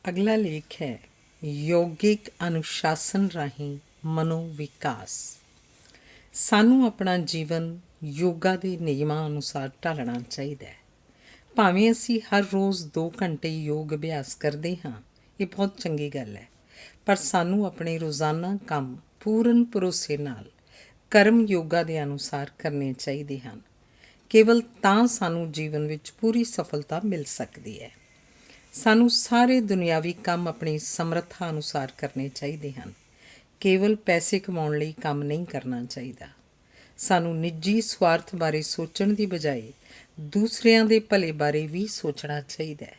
ਅਗਲਾ ਲੇਖ ਹੈ ਯੋਗਿਕ ਅਨੁਸ਼ਾਸਨ ਰਾਹੀਂ ਮਨੋ ਵਿਕਾਸ। ਸਾਨੂੰ ਆਪਣਾ ਜੀਵਨ ਯੋਗਾ ਦੇ ਨਿਯਮਾਂ ਅਨੁਸਾਰ ਢਾਲਣਾ ਚਾਹੀਦਾ ਹੈ। ਭਾਵੇਂ ਅਸੀਂ ਹਰ ਰੋਜ਼ 2 ਘੰਟੇ ਯੋਗ ਅਭਿਆਸ ਕਰਦੇ ਹਾਂ, ਇਹ ਬਹੁਤ ਚੰਗੀ ਗੱਲ ਹੈ, ਪਰ ਸਾਨੂੰ ਆਪਣੇ ਰੋਜ਼ਾਨਾ ਕੰਮ ਪੂਰਨ ਭਰੋਸੇ ਨਾਲ ਕਰਮ ਯੋਗਾ ਦੇ ਅਨੁਸਾਰ ਕਰਨੇ ਚਾਹੀਦੇ ਹਨ। ਕੇਵਲ ਤਾਂ ਸਾਨੂੰ ਜੀਵਨ ਵਿੱਚ ਪੂਰੀ ਸਫਲਤਾ ਮਿਲ ਸਕਦੀ ਹੈ। ਸਾਨੂੰ ਸਾਰੇ ਦੁਨਿਆਵੀ ਕੰਮ ਆਪਣੀ ਸਮਰੱਥਾ ਅਨੁਸਾਰ ਕਰਨੇ ਚਾਹੀਦੇ ਹਨ। ਕੇਵਲ ਪੈਸੇ ਕਮਾਉਣ ਲਈ ਕੰਮ ਨਹੀਂ ਕਰਨਾ ਚਾਹੀਦਾ। ਸਾਨੂੰ ਨਿੱਜੀ ਸਵਾਰਥ ਬਾਰੇ ਸੋਚਣ ਦੀ ਬਜਾਏ ਦੂਸਰਿਆਂ ਦੇ ਭਲੇ ਬਾਰੇ ਵੀ ਸੋਚਣਾ ਚਾਹੀਦਾ ਹੈ,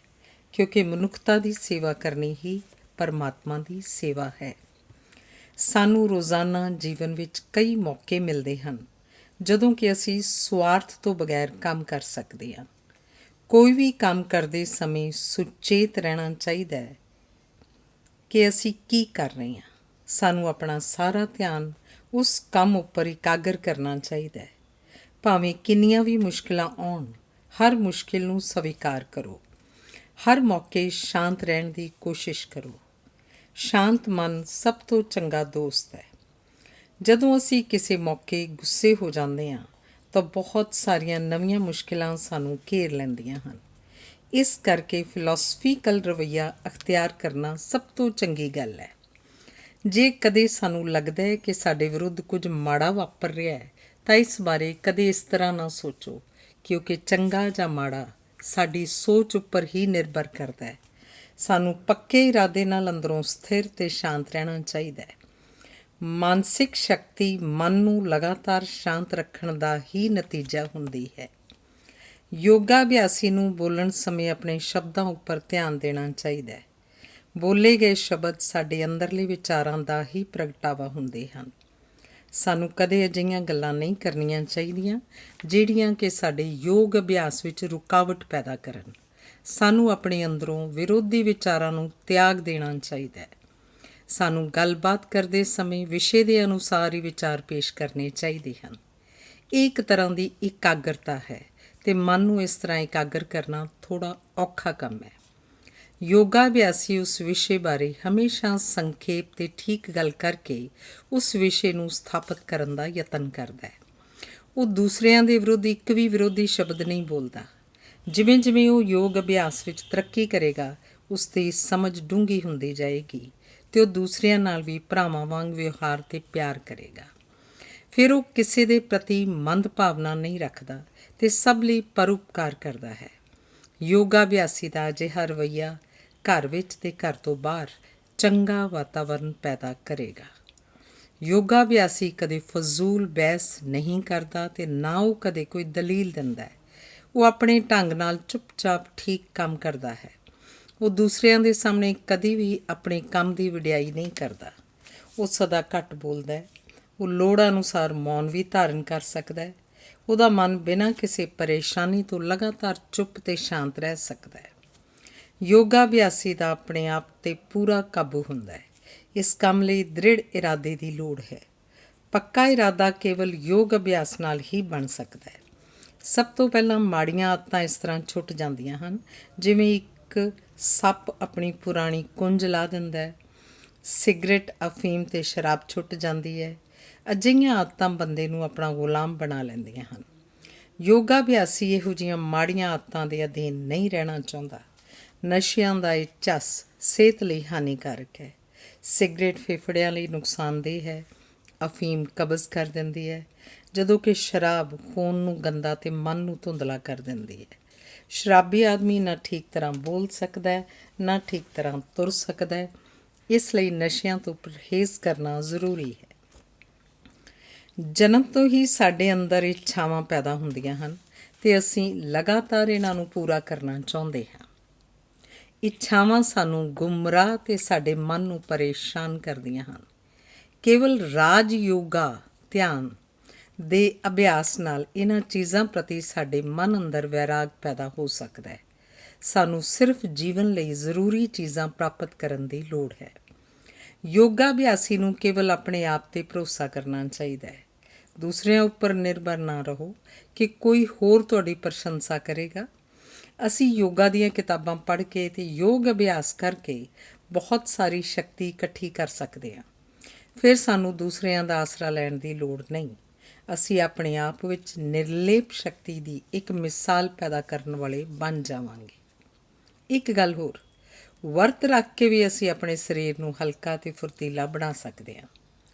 ਕਿਉਂਕਿ ਮਨੁੱਖਤਾ ਦੀ ਸੇਵਾ ਕਰਨੀ ਹੀ ਪਰਮਾਤਮਾ ਦੀ ਸੇਵਾ ਹੈ। ਸਾਨੂੰ ਰੋਜ਼ਾਨਾ ਜੀਵਨ ਵਿੱਚ ਕਈ ਮੌਕੇ ਮਿਲਦੇ ਹਨ ਜਦੋਂ ਕਿ ਅਸੀਂ ਸਵਾਰਥ ਤੋਂ ਬਗੈਰ ਕੰਮ ਕਰ ਸਕਦੇ ਹਾਂ। ਕੋਈ ਵੀ ਕੰਮ ਕਰਦੇ ਸਮੇਂ ਸੁਚੇਤ ਰਹਿਣਾ ਚਾਹੀਦਾ ਹੈ ਕਿ ਅਸੀਂ ਕੀ ਕਰ ਰਹੇ ਹਾਂ। ਸਾਨੂੰ ਆਪਣਾ ਸਾਰਾ ਧਿਆਨ ਉਸ ਕੰਮ ਉੱਪਰ ਇਕਾਗਰ ਕਰਨਾ ਚਾਹੀਦਾ ਹੈ। ਭਾਵੇਂ ਕਿੰਨੀਆਂ ਵੀ ਮੁਸ਼ਕਿਲਾਂ ਆਉਣ, ਹਰ ਮੁਸ਼ਕਿਲ ਨੂੰ ਸਵੀਕਾਰ ਕਰੋ। ਹਰ ਮੌਕੇ ਸ਼ਾਂਤ ਰਹਿਣ ਦੀ ਕੋਸ਼ਿਸ਼ ਕਰੋ। ਸ਼ਾਂਤ ਮਨ ਸਭ ਤੋਂ ਚੰਗਾ ਦੋਸਤ ਹੈ। ਜਦੋਂ ਅਸੀਂ ਕਿਸੇ ਮੌਕੇ ਗੁੱਸੇ ਹੋ ਜਾਂਦੇ ਹਾਂ ਤਾਂ ਬਹੁਤ ਸਾਰੀਆਂ ਨਵੀਆਂ ਮੁਸ਼ਕਿਲਾਂ ਸਾਨੂੰ ਘੇਰ ਲੈਂਦੀਆਂ ਹਨ। ਇਸ ਕਰਕੇ ਫਿਲਾਸਫੀਕਲ ਰਵੱਈਆ ਅਖਤਿਆਰ ਕਰਨਾ ਸਭ ਤੋਂ ਚੰਗੀ ਗੱਲ ਹੈ। ਜੇ ਕਦੇ ਸਾਨੂੰ ਲੱਗਦਾ ਹੈ ਕਿ ਸਾਡੇ ਵਿਰੁੱਧ ਕੁਝ ਮਾੜਾ ਵਾਪਰ ਰਿਹਾ ਹੈ ਤਾਂ ਇਸ ਬਾਰੇ ਕਦੇ ਇਸ ਤਰ੍ਹਾਂ ਨਾ ਸੋਚੋ, ਕਿਉਂਕਿ ਚੰਗਾ ਜਾਂ ਮਾੜਾ ਸਾਡੀ ਸੋਚ ਉੱਪਰ ਹੀ ਨਿਰਭਰ ਕਰਦਾ ਹੈ। ਸਾਨੂੰ ਪੱਕੇ ਇਰਾਦੇ ਨਾਲ ਅੰਦਰੋਂ ਸਥਿਰ ਅਤੇ ਸ਼ਾਂਤ ਰਹਿਣਾ ਚਾਹੀਦਾ ਹੈ। ਮਾਨਸਿਕ ਸ਼ਕਤੀ ਮਨ ਨੂੰ ਲਗਾਤਾਰ ਸ਼ਾਂਤ ਰੱਖਣ ਦਾ ਹੀ ਨਤੀਜਾ ਹੁੰਦੀ ਹੈ। ਯੋਗਾ ਅਭਿਆਸੀ ਨੂੰ ਬੋਲਣ ਸਮੇਂ ਆਪਣੇ ਸ਼ਬਦਾਂ ਉੱਪਰ ਧਿਆਨ ਦੇਣਾ ਚਾਹੀਦਾ ਹੈ। ਬੋਲੇ ਗਏ ਸ਼ਬਦ ਸਾਡੇ ਅੰਦਰਲੇ ਵਿਚਾਰਾਂ ਦਾ ਹੀ ਪ੍ਰਗਟਾਵਾ ਹੁੰਦੇ ਹਨ। ਸਾਨੂੰ ਕਦੇ ਅਜਿਹੀਆਂ ਗੱਲਾਂ ਨਹੀਂ ਕਰਨੀਆਂ ਚਾਹੀਦੀਆਂ ਜਿਹੜੀਆਂ ਕਿ ਸਾਡੇ ਯੋਗ ਅਭਿਆਸ ਵਿੱਚ ਰੁਕਾਵਟ ਪੈਦਾ ਕਰਨ। ਸਾਨੂੰ ਆਪਣੇ ਅੰਦਰੋਂ ਵਿਰੋਧੀ ਵਿਚਾਰਾਂ ਨੂੰ ਤਿਆਗ ਦੇਣਾ ਚਾਹੀਦਾ ਹੈ। ਸਾਨੂੰ ਗੱਲਬਾਤ ਕਰਦੇ ਸਮੇਂ ਵਿਸ਼ੇ ਦੇ ਅਨੁਸਾਰ ਹੀ ਵਿਚਾਰ ਪੇਸ਼ ਕਰਨੇ ਚਾਹੀਦੇ ਹਨ। ਇਹ ਇੱਕ ਤਰ੍ਹਾਂ ਦੀ ਇਕਾਗਰਤਾ ਹੈ ਅਤੇ ਮਨ ਨੂੰ ਇਸ ਤਰ੍ਹਾਂ ਇਕਾਗਰ ਕਰਨਾ ਥੋੜ੍ਹਾ ਔਖਾ ਕੰਮ ਹੈ। ਯੋਗਾ ਅਭਿਆਸੀ ਉਸ ਵਿਸ਼ੇ ਬਾਰੇ ਹਮੇਸ਼ਾ ਸੰਖੇਪ ਅਤੇ ਠੀਕ ਗੱਲ ਕਰਕੇ ਉਸ ਵਿਸ਼ੇ ਨੂੰ ਸਥਾਪਿਤ ਕਰਨ ਦਾ ਯਤਨ ਕਰਦਾ ਹੈ। ਉਹ ਦੂਸਰਿਆਂ ਦੇ ਵਿਰੁੱਧ ਇੱਕ ਵੀ ਵਿਰੋਧੀ ਸ਼ਬਦ ਨਹੀਂ ਬੋਲਦਾ। ਜਿਵੇਂ ਜਿਵੇਂ ਉਹ ਯੋਗ ਅਭਿਆਸ ਵਿੱਚ ਤਰੱਕੀ ਕਰੇਗਾ, ਉਸ ਦੀ ਸਮਝ ਡੂੰਘੀ ਹੁੰਦੀ ਜਾਏਗੀ ਅਤੇ ਉਹ ਦੂਸਰਿਆਂ ਨਾਲ ਵੀ ਭਰਾਵਾਂ ਵਾਂਗ ਵਿਵਹਾਰ ਅਤੇ ਪਿਆਰ ਕਰੇਗਾ। ਫਿਰ ਉਹ ਕਿਸੇ ਦੇ ਪ੍ਰਤੀ ਮੰਦ ਭਾਵਨਾ ਨਹੀਂ ਰੱਖਦਾ ਅਤੇ ਸਭ ਲਈ ਪਰਉਪਕਾਰ ਕਰਦਾ ਹੈ। ਯੋਗਾ ਅਭਿਆਸੀ ਦਾ ਅਜਿਹਾ ਰਵੱਈਆ ਘਰ ਵਿੱਚ ਅਤੇ ਘਰ ਤੋਂ ਬਾਹਰ ਚੰਗਾ ਵਾਤਾਵਰਨ ਪੈਦਾ ਕਰੇਗਾ। ਯੋਗਾ ਅਭਿਆਸੀ ਕਦੇ ਫਜ਼ੂਲ ਬਹਿਸ ਨਹੀਂ ਕਰਦਾ ਅਤੇ ਨਾ ਉਹ ਕਦੇ ਕੋਈ ਦਲੀਲ ਦਿੰਦਾ ਹੈ। ਉਹ ਆਪਣੇ ਢੰਗ ਨਾਲ ਚੁੱਪਚਾਪ ਠੀਕ ਕੰਮ ਕਰਦਾ ਹੈ। ਉਹ ਦੂਸਰਿਆਂ ਦੇ ਸਾਹਮਣੇ ਕਦੀ ਵੀ ਆਪਣੇ ਕੰਮ ਦੀ ਵਡਿਆਈ ਨਹੀਂ ਕਰਦਾ। ਉਹ ਸਦਾ ਘੱਟ ਬੋਲਦਾ ਹੈ। ਉਹ ਲੋੜ ਅਨੁਸਾਰ ਮੌਨ ਵੀ ਧਾਰਨ ਕਰ ਸਕਦਾ ਹੈ। ਉਹਦਾ ਮਨ ਬਿਨਾਂ ਕਿਸੇ ਪਰੇਸ਼ਾਨੀ ਤੋਂ ਲਗਾਤਾਰ ਚੁੱਪ ਅਤੇ ਸ਼ਾਂਤ ਰਹਿ ਸਕਦਾ ਹੈ। ਯੋਗਾ ਅਭਿਆਸੀ ਦਾ ਆਪਣੇ ਆਪ 'ਤੇ ਪੂਰਾ ਕਾਬੂ ਹੁੰਦਾ ਹੈ। ਇਸ ਕੰਮ ਲਈ ਦ੍ਰਿੜ ਇਰਾਦੇ ਦੀ ਲੋੜ ਹੈ। ਪੱਕਾ ਇਰਾਦਾ ਕੇਵਲ ਯੋਗ ਅਭਿਆਸ ਨਾਲ ਹੀ ਬਣ ਸਕਦਾ ਹੈ। ਸਭ ਤੋਂ ਪਹਿਲਾਂ ਮਾੜੀਆਂ ਆਦਤਾਂ ਇਸ ਤਰ੍ਹਾਂ ਛੁੱਟ ਜਾਂਦੀਆਂ ਹਨ ਜਿਵੇਂ ਇੱਕ ਸੱਪ ਆਪਣੀ ਪੁਰਾਣੀ ਕੁੰਝ ਲਾ ਦਿੰਦਾ ਹੈ। ਸਿਗਰਟ, ਅਫੀਮ ਅਤੇ ਸ਼ਰਾਬ ਛੁੱਟ ਜਾਂਦੀ ਹੈ। ਅਜਿਹੀਆਂ ਆਦਤਾਂ ਬੰਦੇ ਨੂੰ ਆਪਣਾ ਗੁਲਾਮ ਬਣਾ ਲੈਂਦੀਆਂ ਹਨ। ਯੋਗਾ ਅਭਿਆਸੀ ਇਹੋ ਜਿਹੀਆਂ ਮਾੜੀਆਂ ਆਦਤਾਂ ਦੇ ਅਧੀਨ ਨਹੀਂ ਰਹਿਣਾ ਚਾਹੁੰਦਾ। ਨਸ਼ਿਆਂ ਦਾ ਇਹ ਝੱਸ ਸਿਹਤ ਲਈ ਹਾਨੀਕਾਰਕ ਹੈ। ਸਿਗਰਟ ਫੇਫੜਿਆਂ ਲਈ ਨੁਕਸਾਨਦੇਹ ਹੈ। ਅਫੀਮ ਕਬਜ਼ ਕਰ ਦਿੰਦੀ ਹੈ, ਜਦੋਂ ਕਿ ਸ਼ਰਾਬ ਖੂਨ ਨੂੰ ਗੰਦਾ ਅਤੇ ਮਨ ਨੂੰ ਧੁੰਦਲਾ ਕਰ ਦਿੰਦੀ ਹੈ। ਸ਼ਰਾਬੀ ਆਦਮੀ ਨਾ ਠੀਕ ਤਰ੍ਹਾਂ ਬੋਲ ਸਕਦਾ ਹੈ, ਨਾ ਠੀਕ ਤਰ੍ਹਾਂ ਤੁਰ ਸਕਦਾ ਹੈ। ਇਸ ਲਈ ਨਸ਼ਿਆਂ ਤੋਂ ਪਰਹੇਜ਼ ਕਰਨਾ ਜ਼ਰੂਰੀ ਹੈ। ਜਨਮ ਤੋਂ ਹੀ ਸਾਡੇ ਅੰਦਰ ਇੱਛਾਵਾਂ ਪੈਦਾ ਹੁੰਦੀਆਂ ਹਨ ਅਤੇ ਅਸੀਂ ਲਗਾਤਾਰ ਇਹਨਾਂ ਨੂੰ ਪੂਰਾ ਕਰਨਾ ਚਾਹੁੰਦੇ ਹਾਂ। ਇੱਛਾਵਾਂ ਸਾਨੂੰ ਗੁੰਮਰਾਹ ਅਤੇ ਸਾਡੇ ਮਨ ਨੂੰ ਪਰੇਸ਼ਾਨ ਕਰਦੀਆਂ ਹਨ। ਕੇਵਲ ਰਾਜ ਯੋਗਾ ਧਿਆਨ ਦੇ ਅਭਿਆਸ ਨਾਲ ਇਹਨਾਂ ਚੀਜ਼ਾਂ ਪ੍ਰਤੀ ਸਾਡੇ ਮਨ ਅੰਦਰ ਵੈਰਾਗ ਪੈਦਾ ਹੋ ਸਕਦਾ ਹੈ। ਸਾਨੂੰ ਸਿਰਫ ਜੀਵਨ ਲਈ ਜ਼ਰੂਰੀ ਚੀਜ਼ਾਂ ਪ੍ਰਾਪਤ ਕਰਨ ਦੀ ਲੋੜ ਹੈ। ਯੋਗਾ ਅਭਿਆਸੀ ਨੂੰ ਕੇਵਲ ਆਪਣੇ ਆਪ 'ਤੇ ਭਰੋਸਾ ਕਰਨਾ ਚਾਹੀਦਾ ਹੈ। ਦੂਸਰਿਆਂ ਉੱਪਰ ਨਿਰਭਰ ਨਾ ਰਹੋ ਕਿ ਕੋਈ ਹੋਰ ਤੁਹਾਡੀ ਪ੍ਰਸ਼ੰਸਾ ਕਰੇਗਾ। ਅਸੀਂ ਯੋਗਾ ਦੀਆਂ ਕਿਤਾਬਾਂ ਪੜ੍ਹ ਕੇ ਅਤੇ ਯੋਗ ਅਭਿਆਸ ਕਰਕੇ ਬਹੁਤ ਸਾਰੀ ਸ਼ਕਤੀ ਇਕੱਠੀ ਕਰ ਸਕਦੇ ਹਾਂ। ਫਿਰ ਸਾਨੂੰ ਦੂਸਰਿਆਂ ਦਾ ਆਸਰਾ ਲੈਣ ਦੀ ਲੋੜ ਨਹੀਂ। ਅਸੀਂ ਆਪਣੇ ਆਪ ਵਿੱਚ ਨਿਰਲੇਪ ਸ਼ਕਤੀ ਦੀ ਇੱਕ ਮਿਸਾਲ ਪੈਦਾ ਕਰਨ ਵਾਲੇ ਬਣ ਜਾਵਾਂਗੇ। ਇੱਕ ਗੱਲ ਹੋਰ, ਵਰਤ ਰੱਖ ਕੇ ਵੀ ਅਸੀਂ ਆਪਣੇ ਸਰੀਰ ਨੂੰ ਹਲਕਾ ਅਤੇ ਫੁਰਤੀਲਾ ਬਣਾ ਸਕਦੇ ਹਾਂ।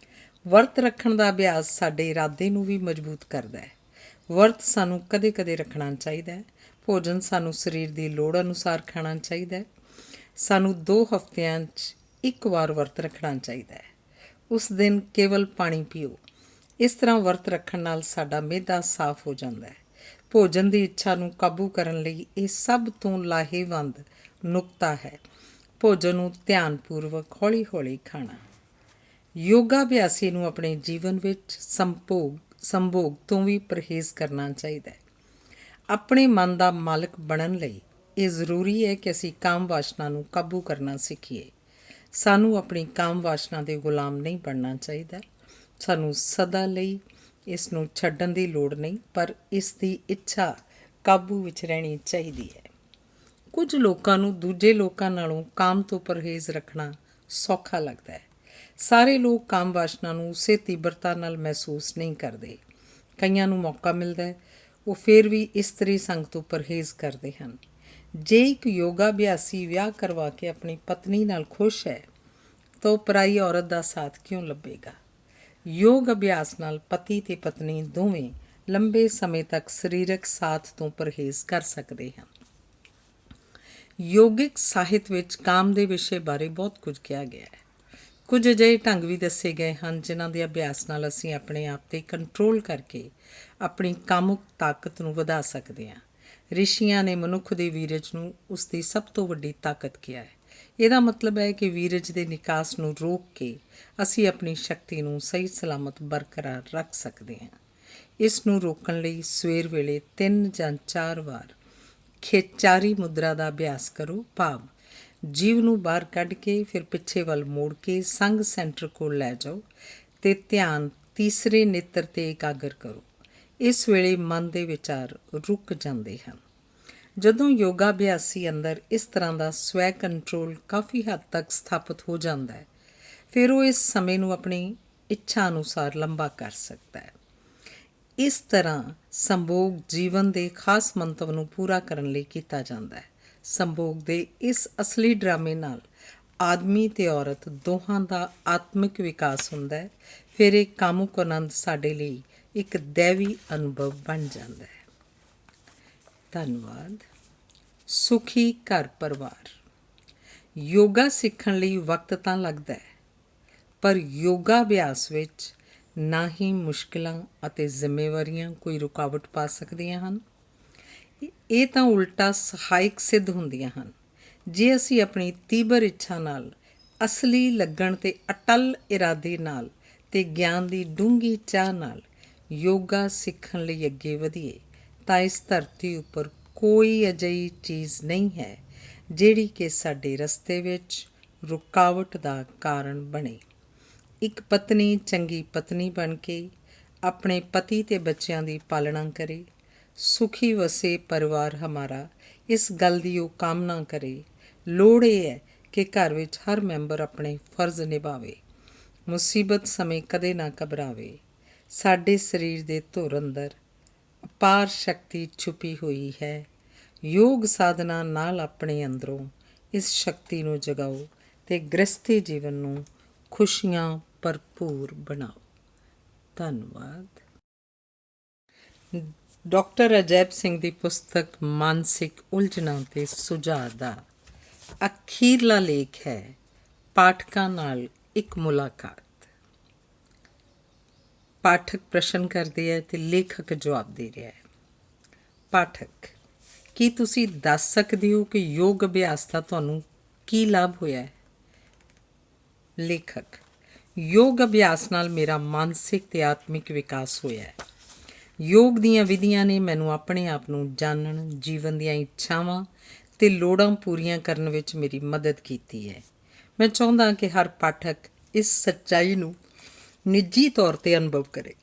ਵਰਤ ਰੱਖਣ ਦਾ ਅਭਿਆਸ ਸਾਡੇ ਇਰਾਦੇ ਨੂੰ ਵੀ ਮਜ਼ਬੂਤ ਕਰਦਾ ਹੈ। ਵਰਤ ਸਾਨੂੰ ਕਦੇ ਕਦੇ ਰੱਖਣਾ ਚਾਹੀਦਾ ਹੈ। ਭੋਜਨ ਸਾਨੂੰ ਸਰੀਰ ਦੀ ਲੋੜ ਅਨੁਸਾਰ ਖਾਣਾ ਚਾਹੀਦਾ ਹੈ। ਸਾਨੂੰ 2 ਹਫ਼ਤਿਆਂ 'ਚ ਇੱਕ ਵਾਰ ਵਰਤ ਰੱਖਣਾ ਚਾਹੀਦਾ ਹੈ। ਉਸ ਦਿਨ ਕੇਵਲ ਪਾਣੀ ਪੀਓ। ਇਸ ਤਰ੍ਹਾਂ ਵਰਤ ਰੱਖਣ ਨਾਲ ਸਾਡਾ ਮਿਹਦਾ ਸਾਫ਼ ਹੋ ਜਾਂਦਾ ਹੈ। ਭੋਜਨ ਦੀ ਇੱਛਾ ਨੂੰ ਕਾਬੂ ਕਰਨ ਲਈ ਇਹ ਸਭ ਤੋਂ ਲਾਹੇਵੰਦ ਨੁਕਤਾ ਹੈ। ਭੋਜਨ ਨੂੰ ਧਿਆਨਪੂਰਵਕ ਹੌਲੀ ਹੌਲੀ ਖਾਣਾ। ਯੋਗਾ ਅਭਿਆਸੀ ਨੂੰ ਆਪਣੇ ਜੀਵਨ ਵਿੱਚ ਸੰਭੋਗ ਤੋਂ ਵੀ ਪਰਹੇਜ਼ ਕਰਨਾ ਚਾਹੀਦਾ ਹੈ। ਆਪਣੇ ਮਨ ਦਾ ਮਾਲਕ ਬਣਨ ਲਈ ਇਹ ਜ਼ਰੂਰੀ ਹੈ ਕਿ ਅਸੀਂ ਕਾਮ ਵਾਸ਼ਨਾ ਨੂੰ ਕਾਬੂ ਕਰਨਾ ਸਿੱਖੀਏ। ਸਾਨੂੰ ਆਪਣੀ ਕਾਮ ਵਾਸ਼ਨਾ ਦੇ ਗੁਲਾਮ ਨਹੀਂ ਬਣਨਾ ਚਾਹੀਦਾ। ਸਾਨੂੰ ਸਦਾ ਲਈ ਇਸ ਨੂੰ ਛੱਡਣ ਦੀ ਲੋੜ ਨਹੀਂ, ਪਰ ਇਸ ਦੀ ਇੱਛਾ ਕਾਬੂ ਵਿੱਚ ਰਹਿਣੀ ਚਾਹੀਦੀ ਹੈ। ਕੁਝ ਲੋਕਾਂ ਨੂੰ ਦੂਜੇ ਲੋਕਾਂ ਨਾਲੋਂ ਕਾਮ ਤੋਂ ਪਰਹੇਜ਼ ਰੱਖਣਾ ਸੌਖਾ ਲੱਗਦਾ ਹੈ। ਸਾਰੇ ਲੋਕ ਕਾਮ ਵਾਸ਼ਨਾ ਨੂੰ ਉਸੇ ਤੀਬਰਤਾ ਨਾਲ ਮਹਿਸੂਸ ਨਹੀਂ ਕਰਦੇ। ਕਈਆਂ ਨੂੰ ਮੌਕਾ ਮਿਲਦਾ ਹੈ, ਉਹ ਫਿਰ ਵੀ ਇਸਤਰੀ ਸੰਗ ਤੋਂ ਪਰਹੇਜ਼ ਕਰਦੇ ਹਨ। ਜੇ ਇੱਕ ਯੋਗਾ ਅਭਿਆਸੀ ਵਿਆਹ ਕਰਵਾ ਕੇ ਆਪਣੀ ਪਤਨੀ ਨਾਲ ਖੁਸ਼ ਹੈ ਤਾਂ ਉਹ ਪਰਾਈ ਔਰਤ ਦਾ ਸਾਥ ਕਿਉਂ ਲੱਭੇਗਾ। ਯੋਗ ਅਭਿਆਸ ਨਾਲ ਪਤੀ ਅਤੇ ਪਤਨੀ ਦੋਵੇਂ ਲੰਬੇ ਸਮੇਂ ਤੱਕ ਸਰੀਰਕ ਸਾਥ ਤੋਂ ਪਰਹੇਜ਼ ਕਰ ਸਕਦੇ ਹਨ। ਯੋਗਿਕ ਸਾਹਿਤ ਵਿੱਚ ਕਾਮ ਦੇ ਵਿਸ਼ੇ ਬਾਰੇ ਬਹੁਤ ਕੁਝ ਕਿਹਾ ਗਿਆ ਹੈ। ਕੁਝ ਅਜਿਹੇ ਢੰਗ ਵੀ ਦੱਸੇ ਗਏ ਹਨ ਜਿਨ੍ਹਾਂ ਦੇ ਅਭਿਆਸ ਨਾਲ ਅਸੀਂ ਆਪਣੇ ਆਪ 'ਤੇ ਕੰਟਰੋਲ ਕਰਕੇ ਆਪਣੀ ਕਾਮੁਕ ਤਾਕਤ ਨੂੰ ਵਧਾ ਸਕਦੇ ਹਾਂ। ਰਿਸ਼ੀਆਂ ਨੇ ਮਨੁੱਖ ਦੇ ਵੀਰਜ ਨੂੰ ਉਸ ਦੀ ਸਭ ਤੋਂ ਵੱਡੀ ਤਾਕਤ ਕਿਹਾ ਹੈ। ਇਹਦਾ ਮਤਲਬ ਹੈ ਕਿ ਵੀਰਜ ਦੇ ਨਿਕਾਸ ਨੂੰ ਰੋਕ ਕੇ ਅਸੀਂ ਆਪਣੀ ਸ਼ਕਤੀ ਨੂੰ ਸਹੀ ਸਲਾਮਤ ਬਰਕਰਾਰ ਰੱਖ ਸਕਦੇ ਹਾਂ। ਇਸ ਨੂੰ ਰੋਕਣ ਲਈ ਸਵੇਰ ਵੇਲੇ 3 ਜਾਂ 4 ਵਾਰ ਖੇਚਾਰੀ ਮੁਦਰਾ ਦਾ ਅਭਿਆਸ ਕਰੋ। ਭਾਵ ਜੀਵ ਨੂੰ ਬਾਹਰ ਕੱਢ ਕੇ ਫਿਰ ਪਿੱਛੇ ਵੱਲ ਮੋੜ ਕੇ ਸੰਘ ਸੈਂਟਰ ਕੋਲ ਲੈ ਜਾਓ ਅਤੇ ਧਿਆਨ ਤੀਸਰੇ ਨੇਤਰ 'ਤੇ ਇਕਾਗਰ ਕਰੋ। ਇਸ ਵੇਲੇ ਮਨ ਦੇ ਵਿਚਾਰ ਰੁਕ ਜਾਂਦੇ ਹਨ। ਜਦੋਂ ਯੋਗਾ ਅਭਿਆਸੀ ਅੰਦਰ ਇਸ ਤਰ੍ਹਾਂ ਦਾ ਸਵੈ ਕੰਟਰੋਲ ਕਾਫੀ ਹੱਦ ਤੱਕ ਸਥਾਪਿਤ ਹੋ ਜਾਂਦਾ ਹੈ, ਫਿਰ ਉਹ ਇਸ ਸਮੇਂ ਨੂੰ ਆਪਣੀ ਇੱਛਾ ਅਨੁਸਾਰ ਲੰਬਾ ਕਰ ਸਕਦਾ ਹੈ। ਇਸ ਤਰ੍ਹਾਂ ਸੰਭੋਗ ਜੀਵਨ ਦੇ ਖਾਸ ਮੰਤਵ ਨੂੰ ਪੂਰਾ ਕਰਨ ਲਈ ਕੀਤਾ ਜਾਂਦਾ ਹੈ। ਸੰਭੋਗ ਦੇ ਇਸ ਅਸਲੀ ਡਰਾਮੇ ਨਾਲ ਆਦਮੀ ਅਤੇ ਔਰਤ ਦੋਹਾਂ ਦਾ ਆਤਮਿਕ ਵਿਕਾਸ ਹੁੰਦਾ ਹੈ। ਫਿਰ ਇਹ ਕਾਮੁਕ ਆਨੰਦ ਸਾਡੇ ਲਈ ਇੱਕ ਦੈਵੀ ਅਨੁਭਵ ਬਣ ਜਾਂਦਾ ਹੈ। ਧੰਨਵਾਦ। ਸੁਖੀ ਘਰ ਪਰਿਵਾਰ। ਯੋਗਾ ਸਿੱਖਣ ਲਈ ਵਕਤ ਤਾਂ ਲੱਗਦਾ ਹੈ, ਪਰ ਯੋਗਾ ਅਭਿਆਸ ਵਿੱਚ ਨਾ ਹੀ ਮੁਸ਼ਕਿਲਾਂ ਅਤੇ ਜ਼ਿੰਮੇਵਾਰੀਆਂ ਕੋਈ ਰੁਕਾਵਟ ਪਾ ਸਕਦੀਆਂ ਹਨ। ਇਹ ਤਾਂ ਉਲਟਾ ਸਹਾਇਕ ਸਿੱਧ ਹੁੰਦੀਆਂ ਹਨ। ਜੇ ਅਸੀਂ ਆਪਣੀ ਤੀਬਰ ਇੱਛਾ ਨਾਲ, ਅਸਲੀ ਲੱਗਣ ਅਤੇ ਅਟੱਲ ਇਰਾਦੇ ਨਾਲ ਅਤੇ ਗਿਆਨ ਦੀ ਡੂੰਘੀ ਚਾਹ ਨਾਲ ਯੋਗਾ ਸਿੱਖਣ ਲਈ ਅੱਗੇ ਵਧੀਏ ਤਾਂ ਇਸ ਧਰਤੀ ਉੱਪਰ ਕੋਈ ਅਜਿਹੀ ਚੀਜ਼ ਨਹੀਂ ਹੈ ਜਿਹੜੀ ਕਿ ਸਾਡੇ ਰਸਤੇ ਵਿੱਚ ਰੁਕਾਵਟ ਦਾ ਕਾਰਨ ਬਣੇ। ਇੱਕ ਪਤਨੀ ਚੰਗੀ ਪਤਨੀ ਬਣ ਕੇ ਆਪਣੇ ਪਤੀ ਅਤੇ ਬੱਚਿਆਂ ਦੀ ਪਾਲਣਾ ਕਰੇ। ਸੁਖੀ ਵਸੇ ਪਰਿਵਾਰ ਹਮਾਰਾ, ਇਸ ਗੱਲ ਦੀ ਉਹ ਕਾਮਨਾ ਕਰੇ। ਲੋੜ ਇਹ ਹੈ ਕਿ ਘਰ ਵਿੱਚ ਹਰ ਮੈਂਬਰ ਆਪਣੇ ਫਰਜ਼ ਨਿਭਾਵੇ। ਮੁਸੀਬਤ ਸਮੇਂ ਕਦੇ ਨਾ ਘਬਰਾਵੇ। ਸਾਡੇ ਸਰੀਰ ਦੇ ਧੁਰ ਅੰਦਰ ਅਪਾਰ ਸ਼ਕਤੀ ਛੁਪੀ ਹੋਈ ਹੈ। ਯੋਗ ਸਾਧਨਾ ਨਾਲ ਆਪਣੇ ਅੰਦਰੋਂ ਇਸ ਸ਼ਕਤੀ ਨੂੰ ਜਗਾਓ ਅਤੇ ਗ੍ਰਸਤੀ ਜੀਵਨ ਨੂੰ ਖੁਸ਼ੀਆਂ ਭਰਪੂਰ ਬਣਾਓ। ਧੰਨਵਾਦ। ਡਾਕਟਰ ਅਜੈਬ ਸਿੰਘ ਦੀ ਪੁਸਤਕ ਮਾਨਸਿਕ ਉਲਝਣਾਂ ਅਤੇ ਸੁਝਾਅ ਦਾ ਅਖੀਰਲਾ ਲੇਖ ਹੈ ਪਾਠਕਾਂ ਨਾਲ ਇੱਕ ਮੁਲਾਕਾਤ। ਪਾਠਕ ਪ੍ਰਸ਼ਨ ਕਰਦੇ ਹੈ ਅਤੇ ਲੇਖਕ ਜਵਾਬ ਦੇ ਰਿਹਾ ਹੈ। ਪਾਠਕ: ਕੀ ਤੁਸੀਂ ਦੱਸ ਸਕਦੇ ਹੋ ਕਿ ਯੋਗ ਅਭਿਆਸ ਦਾ ਤੁਹਾਨੂੰ ਕੀ ਲਾਭ ਹੋਇਆ ਹੈ? ਲੇਖਕ: ਯੋਗ ਅਭਿਆਸ ਨਾਲ ਮੇਰਾ ਮਾਨਸਿਕ ਅਤੇ ਆਤਮਿਕ ਵਿਕਾਸ ਹੋਇਆ ਹੈ। ਯੋਗ ਦੀਆਂ ਵਿਧੀਆਂ ਨੇ ਮੈਨੂੰ ਆਪਣੇ ਆਪ ਨੂੰ ਜਾਣਨ, ਜੀਵਨ ਦੀਆਂ ਇੱਛਾਵਾਂ ਅਤੇ ਲੋੜਾਂ ਪੂਰੀਆਂ ਕਰਨ ਵਿੱਚ ਮੇਰੀ ਮਦਦ ਕੀਤੀ ਹੈ। ਮੈਂ ਚਾਹੁੰਦਾ ਕਿ ਹਰ ਪਾਠਕ ਇਸ ਸੱਚਾਈ ਨੂੰ ਨਿੱਜੀ ਤੌਰ 'ਤੇ ਅਨੁਭਵ ਕਰੇ।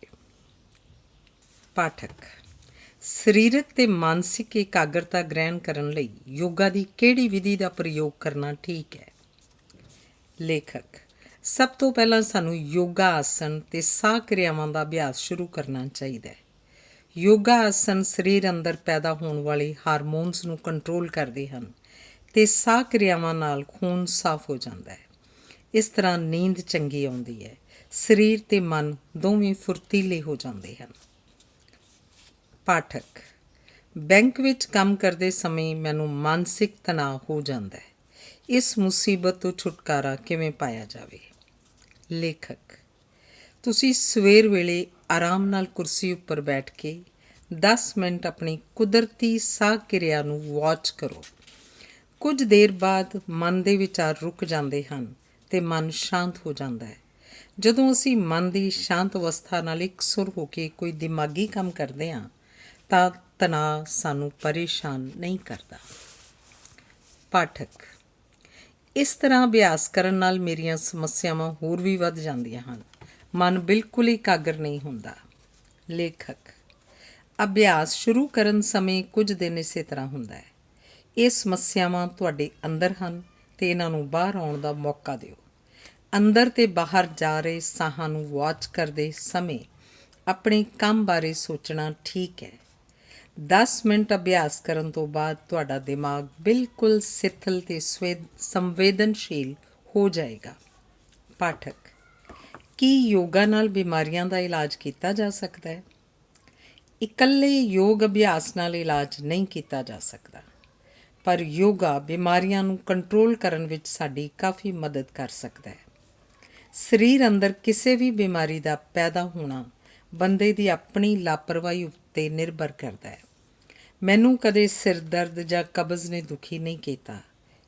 ਪਾਠਕ: ਸਰੀਰਕ ਤੇ ਮਾਨਸਿਕ ਇਕਾਗਰਤਾ ਗ੍ਰਹਿਣ ਕਰਨ ਲਈ ਯੋਗਾ ਦੀ ਕਿਹੜੀ ਵਿਧੀ ਦਾ ਪ੍ਰਯੋਗ ਕਰਨਾ ਠੀਕ ਹੈ? ਲੇਖਕ, ਸਭ ਤੋਂ ਪਹਿਲਾਂ ਸਾਨੂੰ ਯੋਗਾ ਆਸਣ ਤੇ ਸਾਹ ਕਿਰਿਆਵਾਂ ਦਾ ਅਭਿਆਸ ਸ਼ੁਰੂ ਕਰਨਾ ਚਾਹੀਦਾ ਹੈ। ਯੋਗਾ ਆਸਣ ਸਰੀਰ ਅੰਦਰ ਪੈਦਾ ਹੋਣ ਵਾਲੇ ਹਾਰਮੋਨਸ ਨੂੰ ਕੰਟਰੋਲ ਕਰਦੇ ਹਨ ਤੇ ਸਾਹ ਕਿਰਿਆਵਾਂ ਨਾਲ ਖੂਨ ਸਾਫ਼ ਹੋ ਜਾਂਦਾ ਹੈ। ਇਸ ਤਰ੍ਹਾਂ ਨੀਂਦ ਚੰਗੀ ਆਉਂਦੀ ਹੈ, ਸਰੀਰ ਤੇ ਮਨ ਦੋਵੇਂ ਫੁਰਤੀਲੇ ਹੋ ਜਾਂਦੇ ਹਨ। ਪਾਠਕ, ਬੈਂਕ ਵਿੱਚ ਕੰਮ ਕਰਦੇ ਸਮੇਂ ਮੈਨੂੰ ਮਾਨਸਿਕ ਤਣਾਅ ਹੋ ਜਾਂਦਾ ਹੈ। ਇਸ ਮੁਸੀਬਤ ਤੋਂ ਛੁਟਕਾਰਾ ਕਿਵੇਂ ਪਾਇਆ ਜਾਵੇ? ਲੇਖਕ, ਤੁਸੀਂ ਸਵੇਰ ਵੇਲੇ ਆਰਾਮ ਨਾਲ ਕੁਰਸੀ ਉੱਪਰ ਬੈਠ ਕੇ 10 ਮਿੰਟ ਆਪਣੀ ਕੁਦਰਤੀ ਸਾਹ ਕਿਰਿਆ ਨੂੰ ਵਾਚ ਕਰੋ। ਕੁਝ ਦੇਰ ਬਾਅਦ ਮਨ ਦੇ ਵਿਚਾਰ ਰੁਕ ਜਾਂਦੇ ਹਨ ਤੇ ਮਨ ਸ਼ਾਂਤ ਹੋ ਜਾਂਦਾ ਹੈ। ਜਦੋਂ ਅਸੀਂ ਮਨ ਦੀ ਸ਼ਾਂਤ ਅਵਸਥਾ ਨਾਲ ਇਕਸੁਰ ਹੋ ਕੇ ਕੋਈ ਦਿਮਾਗੀ ਕੰਮ ਕਰਦੇ ਹਾਂ ਤਾਂ ਤਣਾਅ ਸਾਨੂੰ ਪਰੇਸ਼ਾਨ ਨਹੀਂ ਕਰਦਾ। ਪਾਠਕ, ਇਸ ਤਰ੍ਹਾਂ ਅਭਿਆਸ ਕਰਨ ਨਾਲ ਮੇਰੀਆਂ ਸਮੱਸਿਆਵਾਂ ਹੋਰ ਵੀ ਵੱਧ ਜਾਂਦੀਆਂ ਹਨ। ਮਨ ਬਿਲਕੁਲ ਇਕਾਗਰ ਨਹੀਂ ਹੁੰਦਾ। ਲੇਖਕ, ਅਭਿਆਸ ਸ਼ੁਰੂ ਕਰਨ ਸਮੇਂ ਕੁਝ ਦਿਨ ਇਸੇ ਤਰ੍ਹਾਂ ਹੁੰਦਾ ਹੈ। ਇਹ ਸਮੱਸਿਆਵਾਂ ਤੁਹਾਡੇ ਅੰਦਰ ਹਨ ਤੇ ਇਹਨਾਂ ਨੂੰ ਬਾਹਰ ਆਉਣ ਦਾ ਮੌਕਾ ਦਿਓ। ਅੰਦਰ ਤੇ ਬਾਹਰ ਜਾ ਰਹੇ ਸਾਹਾਂ ਨੂੰ ਵਾਚ ਕਰਦੇ ਸਮੇਂ ਆਪਣੇ ਕੰਮ ਬਾਰੇ ਸੋਚਣਾ ਠੀਕ ਹੈ। 10 ਮਿੰਟ ਅਭਿਆਸ ਕਰਨ ਤੋਂ ਬਾਅਦ ਤੁਹਾਡਾ ਦਿਮਾਗ ਬਿਲਕੁਲ ਸਿੱਥਲ ਤੇ ਸੰਵੇਦਨਸ਼ੀਲ ਹੋ ਜਾਏਗਾ। ਪਾਠਕ, ਕੀ ਯੋਗਾ ਨਾਲ ਬਿਮਾਰੀਆਂ ਦਾ ਇਲਾਜ ਕੀਤਾ ਜਾ ਸਕਦਾ ਹੈ? ਇਕੱਲੇ ਯੋਗ ਅਭਿਆਸ ਨਾਲ ਇਲਾਜ ਨਹੀਂ ਕੀਤਾ ਜਾ ਸਕਦਾ, ਪਰ ਯੋਗਾ ਬਿਮਾਰੀਆਂ ਨੂੰ ਕੰਟਰੋਲ ਕਰਨ ਵਿੱਚ ਸਾਡੀ ਕਾਫੀ ਮਦਦ ਕਰ ਸਕਦਾ ਹੈ। ਸਰੀਰ ਅੰਦਰ ਕਿਸੇ ਵੀ ਬਿਮਾਰੀ ਦਾ ਪੈਦਾ ਹੋਣਾ ਬੰਦੇ ਦੀ ਆਪਣੀ ਲਾਪਰਵਾਹੀ ਉੱਤੇ ਨਿਰਭਰ ਕਰਦਾ ਹੈ। ਮੈਨੂੰ ਕਦੇ ਸਿਰ ਦਰਦ ਜਾਂ ਕਬਜ਼ ਨੇ ਦੁਖੀ ਨਹੀਂ ਕੀਤਾ,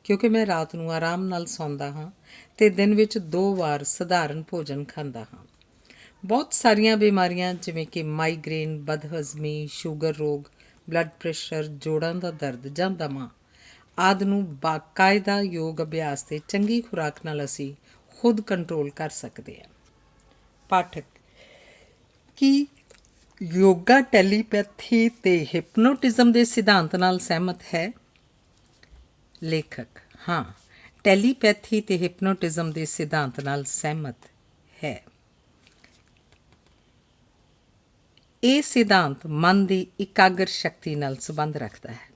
ਕਿਉਂਕਿ ਮੈਂ ਰਾਤ ਨੂੰ ਆਰਾਮ ਨਾਲ ਸੌਂਦਾ ਹਾਂ ਅਤੇ ਦਿਨ ਵਿੱਚ 2 ਵਾਰ ਸਧਾਰਨ ਭੋਜਨ ਖਾਂਦਾ ਹਾਂ। ਬਹੁਤ ਸਾਰੀਆਂ ਬਿਮਾਰੀਆਂ ਜਿਵੇਂ ਕਿ ਮਾਈਗ੍ਰੇਨ, ਬਦਹਜ਼ਮੀ, ਸ਼ੂਗਰ ਰੋਗ, ਬਲੱਡ ਪ੍ਰੈਸ਼ਰ, ਜੋੜਾਂ ਦਾ ਦਰਦ ਜਾਂ ਦਮਾ ਆਦਿ ਨੂੰ ਬਾਕਾਇਦਾ ਯੋਗ ਅਭਿਆਸ ਅਤੇ ਚੰਗੀ ਖੁਰਾਕ ਨਾਲ ਅਸੀਂ ਖੁਦ ਕੰਟਰੋਲ ਕਰ ਸਕਦੇ ਹਾਂ। ਪਾਠਕ, ਕੀ ਯੋਗਾ ਟੈਲੀਪੈਥੀ ਤੇ ਹਿਪਨੋਟਿਜ਼ਮ ਦੇ ਸਿਧਾਂਤ ਨਾਲ ਸਹਿਮਤ ਹੈ? ਲੇਖਕ, ਹਾਂ, ਟੈਲੀਪੈਥੀ ਤੇ ਹਿਪਨੋਟਿਜ਼ਮ ਦੇ ਸਿਧਾਂਤ ਨਾਲ ਸਹਿਮਤ ਹੈ। ਇਹ ਸਿਧਾਂਤ ਮਨ ਦੀ ਇਕਾਗਰ ਸ਼ਕਤੀ ਨਾਲ ਸੰਬੰਧ ਰੱਖਦਾ ਹੈ।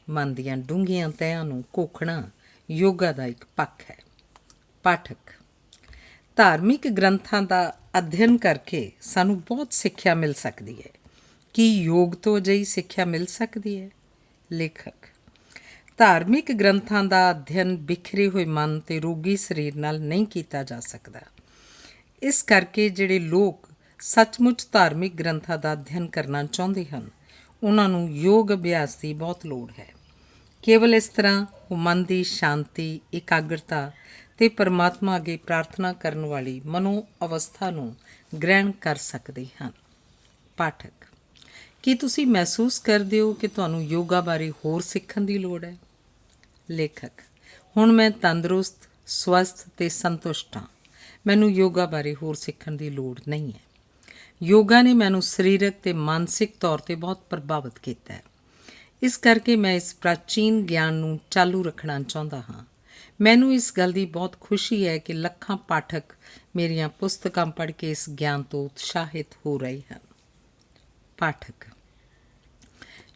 ਮਨ ਦੀਆਂ ਡੂੰਘੀਆਂ ਤਹਿਆਂ ਨੂੰ ਘੋਖਣਾ ਯੋਗਾ ਦਾ ਇੱਕ ਪੱਖ ਹੈ। ਪਾਠਕ, ਧਾਰਮਿਕ ਗ੍ਰੰਥਾਂ ਦਾ ਅਧਿਐਨ ਕਰਕੇ ਸਾਨੂੰ ਬਹੁਤ ਸਿੱਖਿਆ ਮਿਲ ਸਕਦੀ ਹੈ। ਕੀ ਯੋਗ ਤੋਂ ਅਜਿਹੀ ਸਿੱਖਿਆ ਮਿਲ ਸਕਦੀ ਹੈ? ਲੇਖਕ, ਧਾਰਮਿਕ ਗ੍ਰੰਥਾਂ ਦਾ ਅਧਿਐਨ ਬਿਖਰੇ ਹੋਏ ਮਨ ਅਤੇ ਰੋਗੀ ਸਰੀਰ ਨਾਲ ਨਹੀਂ ਕੀਤਾ ਜਾ ਸਕਦਾ। ਇਸ ਕਰਕੇ ਜਿਹੜੇ ਲੋਕ ਸੱਚਮੁੱਚ ਧਾਰਮਿਕ ਗ੍ਰੰਥਾਂ ਦਾ ਅਧਿਐਨ ਕਰਨਾ ਚਾਹੁੰਦੇ ਹਨ, ਉਹਨਾਂ ਨੂੰ ਯੋਗ ਅਭਿਆਸ ਦੀ ਬਹੁਤ ਲੋੜ ਹੈ। ਕੇਵਲ ਇਸ ਤਰ੍ਹਾਂ ਉਹ ਮਨ ਦੀ ਸ਼ਾਂਤੀ, ਇਕਾਗਰਤਾ ਅਤੇ ਪਰਮਾਤਮਾ ਅੱਗੇ ਪ੍ਰਾਰਥਨਾ ਕਰਨ ਵਾਲੀ ਮਨੋ ਅਵਸਥਾ ਨੂੰ ਗ੍ਰਹਿਣ ਕਰ ਸਕਦੇ ਹਨ। ਪਾਠਕ, ਕੀ ਤੁਸੀਂ ਮਹਿਸੂਸ ਕਰਦੇ ਹੋ ਕਿ ਤੁਹਾਨੂੰ ਯੋਗਾ ਬਾਰੇ ਹੋਰ ਸਿੱਖਣ ਦੀ ਲੋੜ ਹੈ? ਲੇਖਕ, ਹੁਣ ਮੈਂ ਤੰਦਰੁਸਤ, ਸਵਸਥ ਅਤੇ ਸੰਤੁਸ਼ਟ ਹਾਂ। ਮੈਨੂੰ ਯੋਗਾ ਬਾਰੇ ਹੋਰ ਸਿੱਖਣ ਦੀ ਲੋੜ ਨਹੀਂ ਹੈ। ਯੋਗਾ ਨੇ ਮੈਨੂੰ ਸਰੀਰਕ ਅਤੇ ਮਾਨਸਿਕ ਤੌਰ 'ਤੇ ਬਹੁਤ ਪ੍ਰਭਾਵਿਤ ਕੀਤਾ ਹੈ। ਇਸ ਕਰਕੇ ਮੈਂ ਇਸ ਪ੍ਰਾਚੀਨ ਗਿਆਨ ਨੂੰ ਚਾਲੂ ਰੱਖਣਾ ਚਾਹੁੰਦਾ ਹਾਂ। ਮੈਨੂੰ ਇਸ ਗੱਲ ਦੀ ਬਹੁਤ ਖੁਸ਼ੀ ਹੈ ਕਿ ਲੱਖਾਂ ਪਾਠਕ ਮੇਰੀਆਂ ਪੁਸਤਕਾਂ ਪੜ੍ਹ ਕੇ ਇਸ ਗਿਆਨ ਤੋਂ ਉਤਸ਼ਾਹਿਤ ਹੋ ਰਹੇ ਹਨ। ਪਾਠਕ,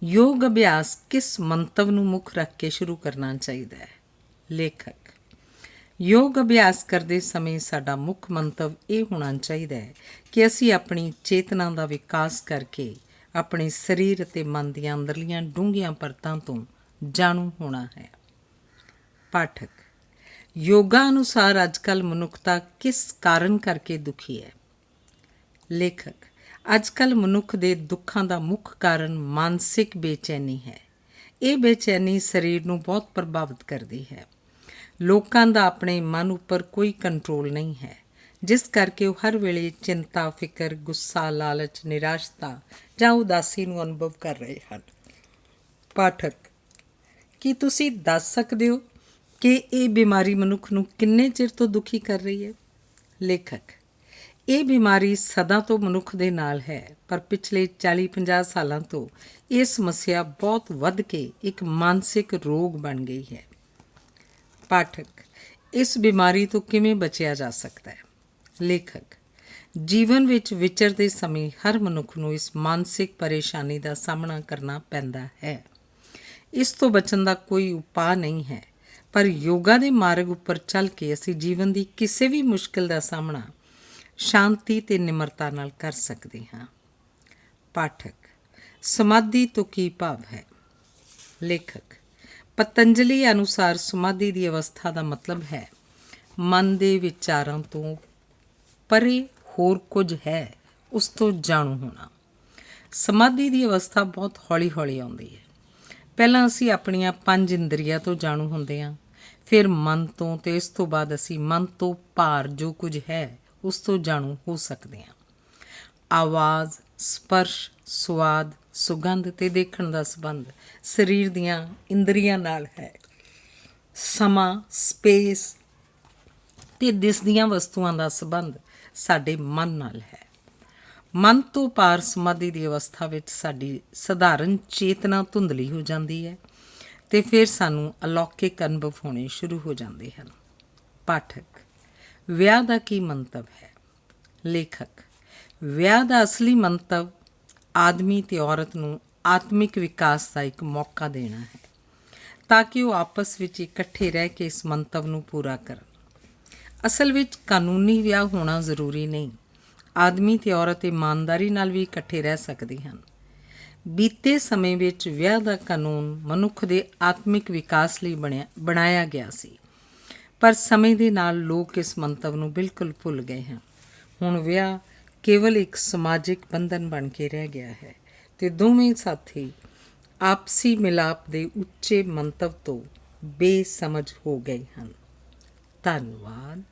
ਯੋਗ ਅਭਿਆਸ ਕਿਸ ਮੰਤਵ ਨੂੰ ਮੁੱਖ ਰੱਖ ਕੇ ਸ਼ੁਰੂ ਕਰਨਾ ਚਾਹੀਦਾ ਹੈ? ਲੇਖਕ, ਯੋਗ ਅਭਿਆਸ ਕਰਦੇ ਸਮੇਂ ਸਾਡਾ ਮੁੱਖ ਮੰਤਵ ਇਹ ਹੋਣਾ ਚਾਹੀਦਾ ਹੈ ਕਿ ਅਸੀਂ ਆਪਣੀ ਚੇਤਨਾ ਦਾ ਵਿਕਾਸ ਕਰਕੇ ਆਪਣੇ ਸਰੀਰ ਅਤੇ ਮਨ ਦੀਆਂ ਅੰਦਰਲੀਆਂ ਡੂੰਘੀਆਂ ਪਰਤਾਂ ਤੋਂ ਜਾਣੂ ਹੋਣਾ ਹੈ। ਪਾਠਕ, ਯੋਗਾ ਅਨੁਸਾਰ ਅੱਜ ਕੱਲ੍ਹ ਮਨੁੱਖਤਾ ਕਿਸ ਕਾਰਨ ਕਰਕੇ ਦੁਖੀ ਹੈ? ਲੇਖਕ, ਅੱਜ ਕੱਲ੍ਹ ਮਨੁੱਖ ਦੇ ਦੁੱਖਾਂ ਦਾ ਮੁੱਖ ਕਾਰਨ ਮਾਨਸਿਕ ਬੇਚੈਨੀ ਹੈ। ਇਹ ਬੇਚੈਨੀ ਸਰੀਰ ਨੂੰ ਬਹੁਤ ਪ੍ਰਭਾਵਿਤ ਕਰਦੀ ਹੈ। ਲੋਕਾਂ ਦਾ ਆਪਣੇ ਮਨ ਉੱਪਰ ਕੋਈ ਕੰਟਰੋਲ ਨਹੀਂ ਹੈ, ਜਿਸ ਕਰਕੇ ਉਹ ਹਰ ਵੇਲੇ ਚਿੰਤਾ, ਫਿਕਰ, ਗੁੱਸਾ, ਲਾਲਚ, ਨਿਰਾਸ਼ਤਾ ਜਾਂ ਉਦਾਸੀ ਨੂੰ ਅਨੁਭਵ ਕਰ ਰਹੇ ਹਨ। ਪਾਠਕ, ਕੀ ਤੁਸੀਂ ਦੱਸ ਸਕਦੇ ਹੋ ਕਿ ਇਹ ਬਿਮਾਰੀ ਮਨੁੱਖ ਨੂੰ ਕਿੰਨੇ ਚਿਰ ਤੋਂ ਦੁਖੀ ਕਰ ਰਹੀ ਹੈ? ਲੇਖਕ, ਇਹ ਬਿਮਾਰੀ ਸਦਾ ਤੋਂ ਮਨੁੱਖ ਦੇ ਨਾਲ ਹੈ, ਪਰ ਪਿਛਲੇ 40-50 ਸਾਲਾਂ ਤੋਂ ਇਹ ਸਮੱਸਿਆ ਬਹੁਤ ਵੱਧ ਕੇ ਇੱਕ ਮਾਨਸਿਕ ਰੋਗ ਬਣ ਗਈ ਹੈ। ਪਾਠਕ, ਇਸ ਬਿਮਾਰੀ ਤੋਂ ਕਿਵੇਂ ਬਚਿਆ ਜਾ ਸਕਦਾ ਹੈ? ਲੇਖਕ, ਜੀਵਨ ਵਿੱਚ ਵਿਚਰਦੇ ਸਮੇਂ ਹਰ ਮਨੁੱਖ ਨੂੰ ਇਸ ਮਾਨਸਿਕ ਪਰੇਸ਼ਾਨੀ ਦਾ ਸਾਹਮਣਾ ਕਰਨਾ ਪੈਂਦਾ ਹੈ। ਇਸ ਤੋਂ ਬਚਣ ਦਾ ਕੋਈ ਉਪਾਅ ਨਹੀਂ ਹੈ, ਪਰ ਯੋਗਾ ਦੇ ਮਾਰਗ ਉੱਪਰ ਚੱਲ ਕੇ ਅਸੀਂ ਜੀਵਨ ਦੀ ਕਿਸੇ ਵੀ ਮੁਸ਼ਕਿਲ ਦਾ ਸਾਹਮਣਾ ਸ਼ਾਂਤੀ ਅਤੇ ਨਿਮਰਤਾ ਨਾਲ ਕਰ ਸਕਦੇ ਹਾਂ। ਪਾਠਕ, ਸਮਾਧੀ ਤੋਂ ਕੀ ਭਾਵ ਹੈ? ਲੇਖਕ, ਪਤੰਜਲੀ ਅਨੁਸਾਰ ਸਮਾਧੀ ਦੀ ਅਵਸਥਾ ਦਾ ਮਤਲਬ ਹੈ ਮਨ ਦੇ ਵਿਚਾਰਾਂ ਤੋਂ ਪਰੇ ਹੋਰ ਕੁਝ ਹੈ, ਉਸ ਤੋਂ ਜਾਣੂ ਹੋਣਾ। ਸਮਾਧੀ ਦੀ ਅਵਸਥਾ ਬਹੁਤ ਹੌਲੀ ਹੌਲੀ ਆਉਂਦੀ ਹੈ। ਪਹਿਲਾਂ ਅਸੀਂ ਆਪਣੀਆਂ 5 ਇੰਦਰੀਆਂ ਤੋਂ ਜਾਣੂ ਹੁੰਦੇ ਹਾਂ, ਫਿਰ ਮਨ ਤੋਂ, ਅਤੇ ਇਸ ਤੋਂ ਬਾਅਦ ਅਸੀਂ ਮਨ ਤੋਂ ਪਾਰ ਜੋ ਕੁਝ ਹੈ ਉਸ ਤੋਂ ਜਾਣੂ ਹੋ ਸਕਦੇ ਹਾਂ। ਆਵਾਜ਼, ਸਪਰਸ਼, ਸੁਆਦ, ਸੁਗੰਧ ਅਤੇ ਦੇਖਣ ਦਾ ਸੰਬੰਧ ਸਰੀਰ ਦੀਆਂ ਇੰਦਰੀਆਂ ਨਾਲ ਹੈ। ਸਮਾਂ, ਸਪੇਸ ਅਤੇ ਦਿਸਦੀਆਂ ਵਸਤੂਆਂ ਦਾ ਸੰਬੰਧ ਸਾਡੇ ਮਨ ਨਾਲ ਹੈ। ਮਨ ਤੋਂ ਪਾਰ ਸਮਾਧੀ ਦੀ ਅਵਸਥਾ ਵਿੱਚ ਸਾਡੀ ਸਧਾਰਨ ਚੇਤਨਾ ਧੁੰਦਲੀ ਹੋ ਜਾਂਦੀ ਹੈ ਅਤੇ ਫਿਰ ਸਾਨੂੰ ਅਲੌਕਿਕ ਅਨੁਭਵ ਹੋਣੇ ਸ਼ੁਰੂ ਹੋ ਜਾਂਦੇ ਹਨ। ਪਾਠਕ, ਵਿਆਹ ਦਾ ਕੀ ਮੰਤਵ ਹੈ? ਲੇਖਕ, ਵਿਆਹ ਦਾ ਅਸਲੀ ਮੰਤਵ ਆਦਮੀ ਅਤੇ ਔਰਤ ਨੂੰ ਆਤਮਿਕ ਵਿਕਾਸ ਦਾ ਇੱਕ ਮੌਕਾ ਦੇਣਾ ਹੈ, ਤਾਂ ਕਿ ਉਹ ਆਪਸ ਵਿੱਚ ਇਕੱਠੇ ਰਹਿ ਕੇ ਇਸ ਮੰਤਵ ਨੂੰ ਪੂਰਾ ਕਰਨ। ਅਸਲ ਵਿੱਚ ਕਾਨੂੰਨੀ ਵਿਆਹ ਹੋਣਾ ਜ਼ਰੂਰੀ ਨਹੀਂ। ਆਦਮੀ ਅਤੇ ਔਰਤ ਇਮਾਨਦਾਰੀ ਨਾਲ ਵੀ ਇਕੱਠੇ ਰਹਿ ਸਕਦੇ ਹਨ। ਬੀਤੇ ਸਮੇਂ ਵਿੱਚ ਵਿਆਹ ਦਾ ਕਾਨੂੰਨ ਮਨੁੱਖ ਦੇ ਆਤਮਿਕ ਵਿਕਾਸ ਲਈ ਬਣਾਇਆ ਗਿਆ ਸੀ, ਪਰ ਸਮੇਂ ਦੇ ਨਾਲ ਲੋਕ ਇਸ ਮੰਤਵ ਨੂੰ ਬਿਲਕੁਲ ਭੁੱਲ ਗਏ ਹਨ। ਹੁਣ ਵਿਆਹ ਕੇਵਲ ਇੱਕ ਸਮਾਜਿਕ ਬੰਧਨ ਬਣ ਕੇ ਰਹਿ ਗਿਆ ਹੈ ਅਤੇ ਦੋਵੇਂ ਸਾਥੀ ਆਪਸੀ ਮਿਲਾਪ ਦੇ ਉੱਚੇ ਮੰਤਵ ਤੋਂ ਬੇਸਮਝ ਹੋ ਗਏ ਹਨ। ਧੰਨਵਾਦ।